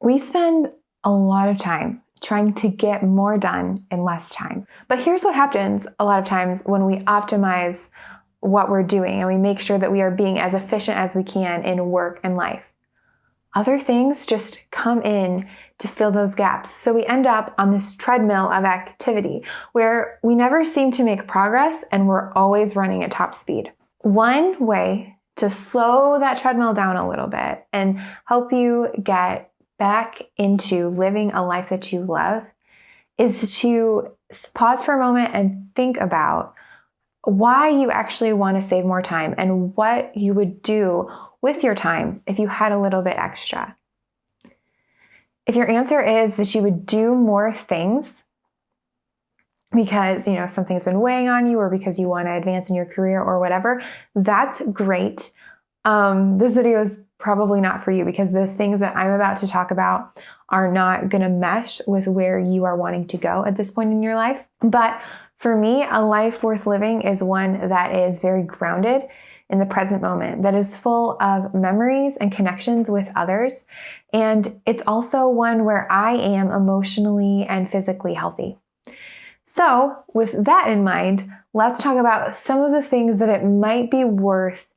We spend a lot of time trying to get more done in less time. But here's what happens a lot of times when we optimize what we're doing and we make sure that we are being as efficient as we can in work and life. Other things just come in to fill those gaps. So we end up on this treadmill of activity where we never seem to make progress and we're always running at top speed. One way to slow that treadmill down a little bit and help you get back into living a life that you love is to pause for a moment and think about why you actually want to save more time and what you would do with your time if you had a little bit extra. If your answer is that you would do more things because, something's been weighing on you or because you want to advance in your career or whatever, that's great. This video is probably not for you because the things that I'm about to talk about are not going to mesh with where you are wanting to go at this point in your life. But for me, a life worth living is one that is very grounded in the present moment, that is full of memories and connections with others. And it's also one where I am emotionally and physically healthy. So with that in mind, let's talk about some of the things that it might be worth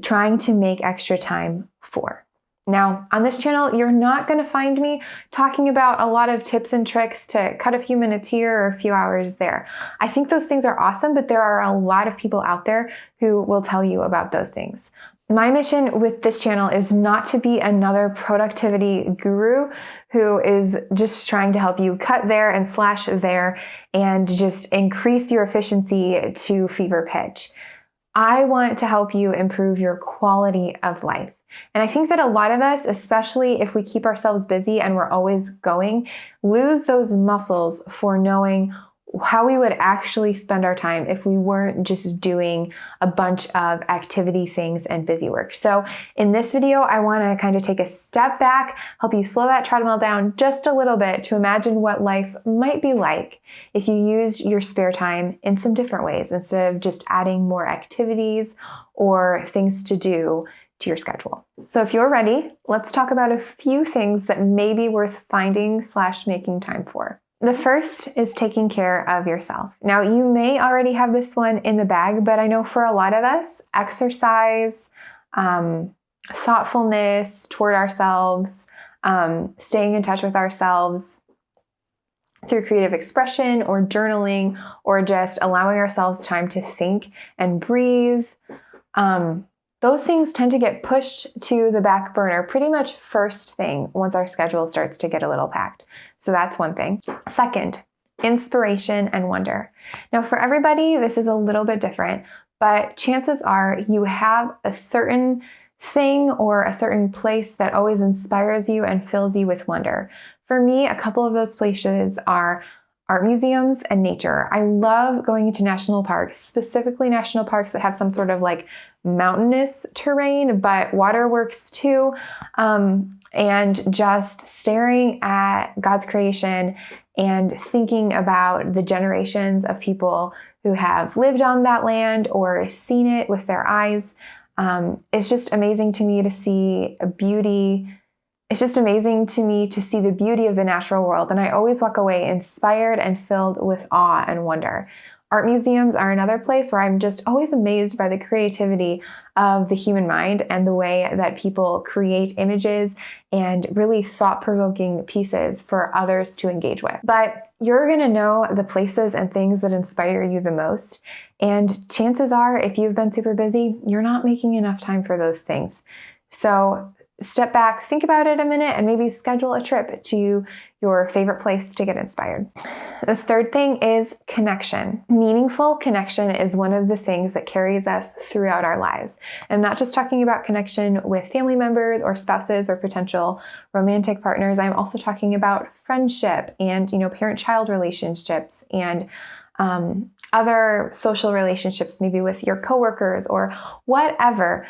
trying to make extra time for. Now, on this channel, you're not going to find me talking about a lot of tips and tricks to cut a few minutes here or a few hours there. I think those things are awesome, but there are a lot of people out there who will tell you about those things. My mission with this channel is not to be another productivity guru who is just trying to help you cut there and slash there and just increase your efficiency to fever pitch. I want to help you improve your quality of life. And I think that a lot of us, especially if we keep ourselves busy and we're always going, lose those muscles for knowing how we would actually spend our time if we weren't just doing a bunch of activity things and busy work. So in this video, I want to kind of take a step back, help you slow that treadmill down just a little bit to imagine what life might be like if you used your spare time in some different ways instead of just adding more activities or things to do to your schedule. So if you're ready, let's talk about a few things that may be worth finding / making time for. The first is taking care of yourself. Now, you may already have this one in the bag, but I know for a lot of us, exercise, thoughtfulness toward ourselves, staying in touch with ourselves through creative expression or journaling, or just allowing ourselves time to think and breathe, those things tend to get pushed to the back burner pretty much first thing once our schedule starts to get a little packed. So that's one thing. Second, inspiration and wonder. Now for everybody, this is a little bit different, but chances are you have a certain thing or a certain place that always inspires you and fills you with wonder. For me, a couple of those places are art museums and nature. I love going into national parks, specifically national parks that have some sort of like mountainous terrain, but waterworks too. And just staring at God's creation and thinking about the generations of people who have lived on that land or seen it with their eyes. It's just amazing to me to see beauty. It's just amazing to me to see the beauty of the natural world. And I always walk away inspired and filled with awe and wonder. Art museums are another place where I'm just always amazed by the creativity of the human mind and the way that people create images and really thought-provoking pieces for others to engage with. But you're going to know the places and things that inspire you the most. And chances are, if you've been super busy, you're not making enough time for those things. So step back, think about it a minute, and maybe schedule a trip to your favorite place to get inspired. The third thing is connection. Meaningful connection is one of the things that carries us throughout our lives. I'm not just talking about connection with family members or spouses or potential romantic partners. I'm also talking about friendship and, parent-child relationships and other social relationships, maybe with your coworkers or whatever.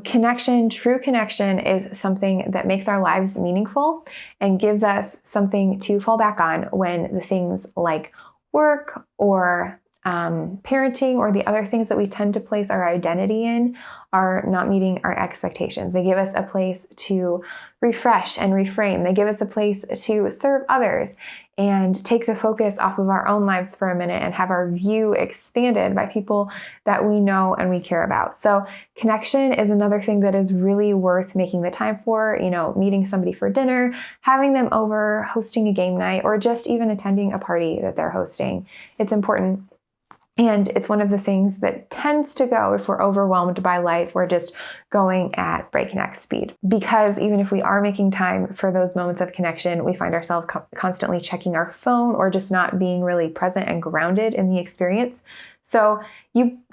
Connection, true connection is something that makes our lives meaningful and gives us something to fall back on when the things like work or parenting or the other things that we tend to place our identity in are not meeting our expectations. They give us a place to refresh and reframe. They give us a place to serve others and take the focus off of our own lives for a minute and have our view expanded by people that we know and we care about. So connection is another thing that is really worth making the time for, meeting somebody for dinner, having them over, hosting a game night, or just even attending a party that they're hosting. It's important. And it's one of the things that tends to go if we're overwhelmed by life, we're just going at breakneck speed. Because even if we are making time for those moments of connection, we find ourselves constantly checking our phone or just not being really present and grounded in the experience. So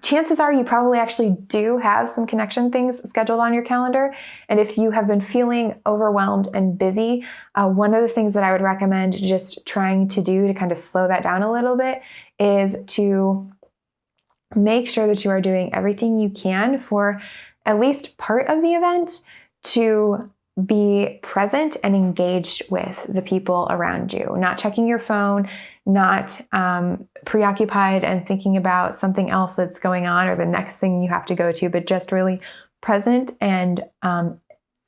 chances are you probably actually do have some connection things scheduled on your calendar. And if you have been feeling overwhelmed and busy, one of the things that I would recommend just trying to do to kind of slow that down a little bit is to make sure that you are doing everything you can for at least part of the event to be present and engaged with the people around you, not checking your phone, not preoccupied and thinking about something else that's going on or the next thing you have to go to, but just really present and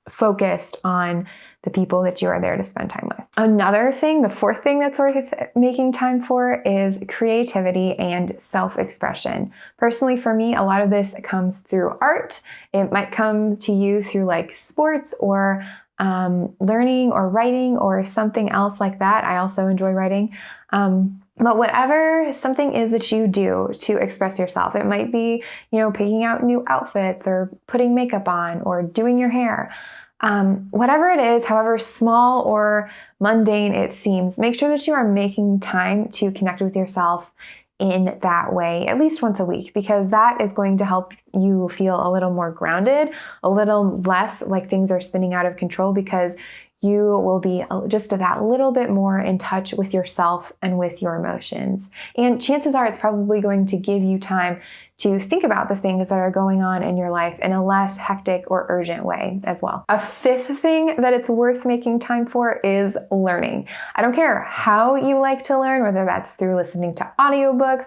focused on the people that you are there to spend time with. Another thing, the fourth thing that's worth making time for is creativity and self-expression. Personally, for me, a lot of this comes through art. It might come to you through like sports or learning or writing or something else like that. I also enjoy writing. But whatever something is that you do to express yourself, it might be, picking out new outfits or putting makeup on or doing your hair. Whatever it is, however small or mundane it seems, make sure that you are making time to connect with yourself in that way, at least once a week, because that is going to help you feel a little more grounded, a little less like things are spinning out of control, because you will be just that little bit more in touch with yourself and with your emotions. And chances are it's probably going to give you time to think about the things that are going on in your life in a less hectic or urgent way as well. A fifth thing that it's worth making time for is learning. I don't care how you like to learn, whether that's through listening to audiobooks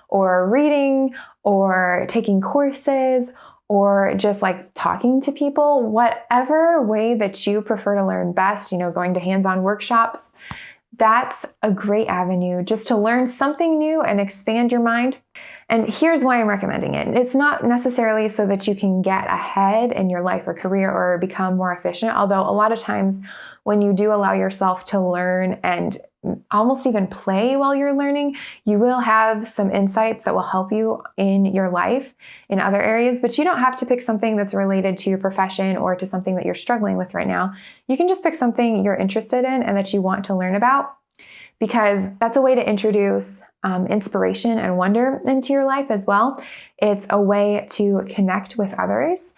or reading or taking courses or just like talking to people, whatever way that you prefer to learn best, going to hands-on workshops, that's a great avenue just to learn something new and expand your mind. And here's why I'm recommending it. It's not necessarily so that you can get ahead in your life or career or become more efficient, although a lot of times when you do allow yourself to learn and almost even play while you're learning, you will have some insights that will help you in your life in other areas, but you don't have to pick something that's related to your profession or to something that you're struggling with right now. You can just pick something you're interested in and that you want to learn about, because that's a way to introduce inspiration and wonder into your life as well. It's a way to connect with others.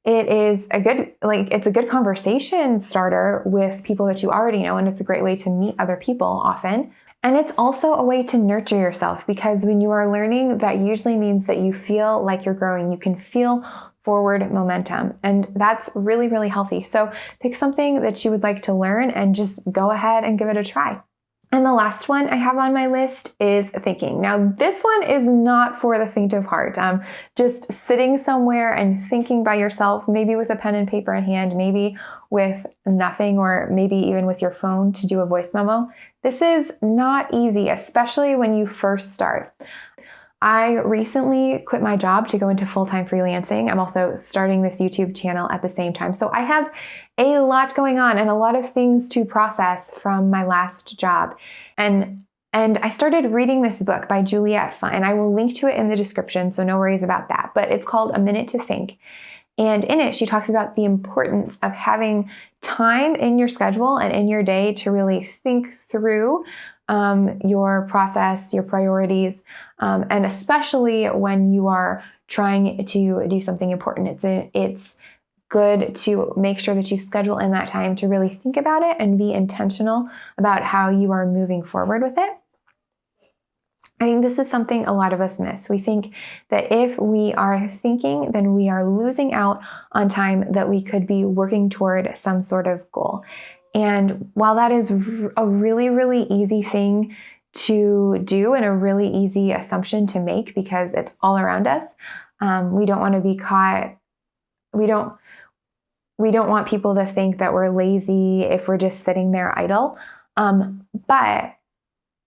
It's a good conversation starter with people that you already know, and it's a great way to meet other people often. And it's also a way to nurture yourself, because when you are learning, that usually means that you feel like you're growing. You can feel forward momentum, and that's really, really healthy. So pick something that you would like to learn and just go ahead and give it a try. And the last one I have on my list is thinking. Now, this one is not for the faint of heart. Just sitting somewhere and thinking by yourself, maybe with a pen and paper in hand, maybe with nothing, or maybe even with your phone to do a voice memo. This is not easy, especially when you first start. I recently quit my job to go into full-time freelancing. I'm also starting this YouTube channel at the same time. So I have a lot going on and a lot of things to process from my last job. And I started reading this book by Juliet Fine, and I will link to it in the description, so no worries about that. But it's called A Minute to Think. And in it, she talks about the importance of having time in your schedule and in your day to really think through your process, your priorities, and especially when you are trying to do something important. It's good to make sure that you schedule in that time to really think about it and be intentional about how you are moving forward with it. I think this is something a lot of us miss. We think that if we are thinking, then we are losing out on time that we could be working toward some sort of goal. And while that is a really, really easy thing to do and a really easy assumption to make because it's all around us. We don't want to be caught. We don't want people to think that we're lazy if we're just sitting there idle. But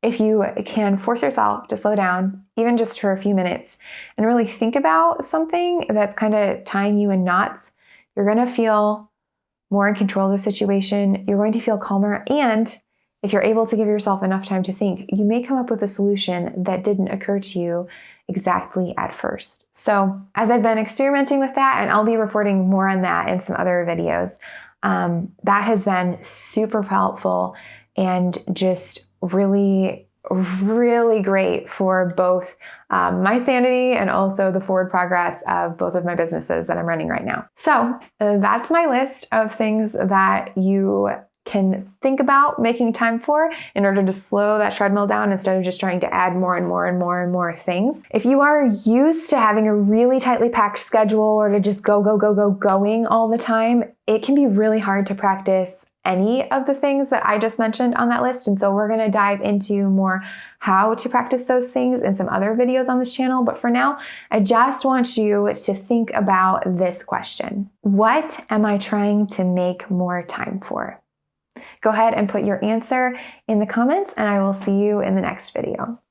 if you can force yourself to slow down, even just for a few minutes, and really think about something that's kind of tying you in knots, you're going to feel more in control of the situation. You're going to feel calmer. And if you're able to give yourself enough time to think, you may come up with a solution that didn't occur to you exactly at first. So as I've been experimenting with that, and I'll be reporting more on that in some other videos, that has been super helpful and just really, really great for both my sanity and also the forward progress of both of my businesses that I'm running right now. So that's my list of things that you can think about making time for in order to slow that treadmill down instead of just trying to add more and more and more and more things. If you are used to having a really tightly packed schedule or to just going all the time, it can be really hard to practice any of the things that I just mentioned on that list. And so we're going to dive into more how to practice those things in some other videos on this channel. But for now, I just want you to think about this question. What am I trying to make more time for? Go ahead and put your answer in the comments, and I will see you in the next video.